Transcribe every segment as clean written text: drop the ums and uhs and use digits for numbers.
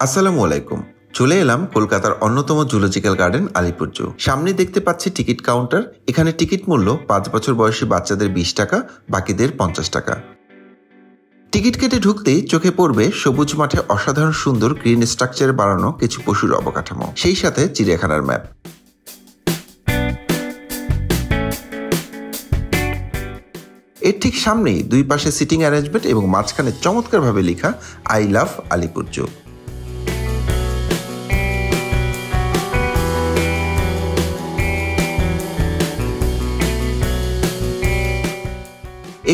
আসসালামু আলাইকুম। চলে এলাম কলকাতার অন্যতম জুলজিক্যাল গার্ডেন আলিপুর জু। সামনে দেখতে পাচ্ছি টিকিট কাউন্টার। এখানে টিকিট মূল্য 5 বছর বয়সী বাচ্চাদের 20 টাকা, বাকিদের 50 টাকা। টিকিট কেটে ঢুকতেই চোখে পড়বে সবুজ মাঠে অসাধারণ সুন্দর গ্রিন স্ট্রাকচারে বানানো কিছু পশুর অবকাঠামো, সেই সাথে চিড়িয়াখানার ম্যাপ। এর ঠিক সামনেই দুই পাশে সিটিং অ্যারেঞ্জমেন্ট এবং মাঝখানে চমৎকারভাবে লেখা আই লাভ আলিপুর জু।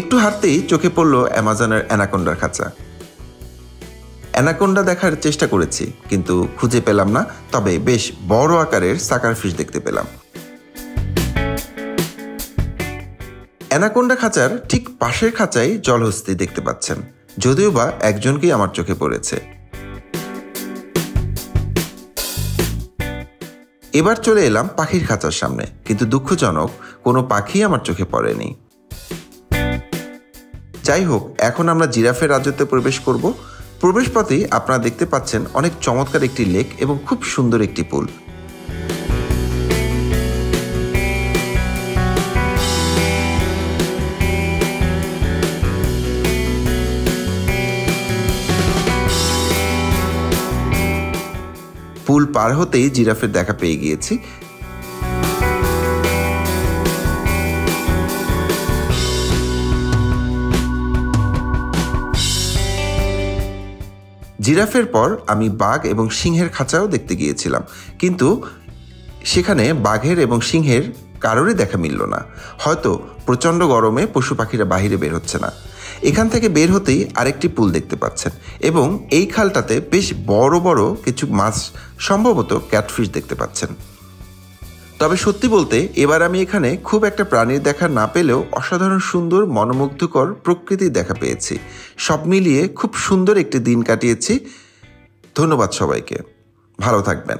একটু হাঁটতেই চোখে পড়ল অ্যামাজনের অ্যানাকোন্ডার খাঁচা। অ্যানাকোন্ডা দেখার চেষ্টা করেছি কিন্তু খুঁজে পেলাম না, তবে বেশ বড় আকারের সাকার ফিশ দেখতে পেলাম। অ্যানাকোন্ডা খাঁচার ঠিক পাশের খাঁচায় জলহস্তি দেখতে পাচ্ছেন, যদিও বা একজনকেই আমার চোখে পড়েছে। এবার চলে এলাম পাখির খাঁচার সামনে, কিন্তু দুঃখজনক কোনো পাখি আমার চোখে পড়েনি। যাই হোক, এখন আমরা জিরাফের রাজ্যতে প্রবেশ করব। প্রবেশ পথেই আপনারা দেখতে পাচ্ছেন অনেক চমৎকার একটি লেক এবং খুব সুন্দর একটি পুল। পুল পার হতেই জিরাফের দেখা পেয়ে গিয়েছি। জিরাফের পর আমি বাঘ এবং সিংহের খাঁচাও দেখতে গিয়েছিলাম, কিন্তু সেখানে বাঘের এবং সিংহের কারোরই দেখা মিলল না। হয়তো প্রচণ্ড গরমে পশু পাখিরা বাহিরে বের হচ্ছে না। এখান থেকে বের হতেই আরেকটি পুল দেখতে পাচ্ছেন এবং এই খালটাতে বেশ বড় বড় কিছু মাছ, সম্ভবত ক্যাটফিশ দেখতে পাচ্ছেন। তবে সত্যি বলতে এবার আমি এখানে খুব একটা প্রাণীর দেখা না পেলেও অসাধারণ সুন্দর মনোমুগ্ধকর প্রকৃতির দেখা পেয়েছি। সব মিলিয়ে খুব সুন্দর একটি দিন কাটিয়েছি। ধন্যবাদ সবাইকে, ভালো থাকবেন।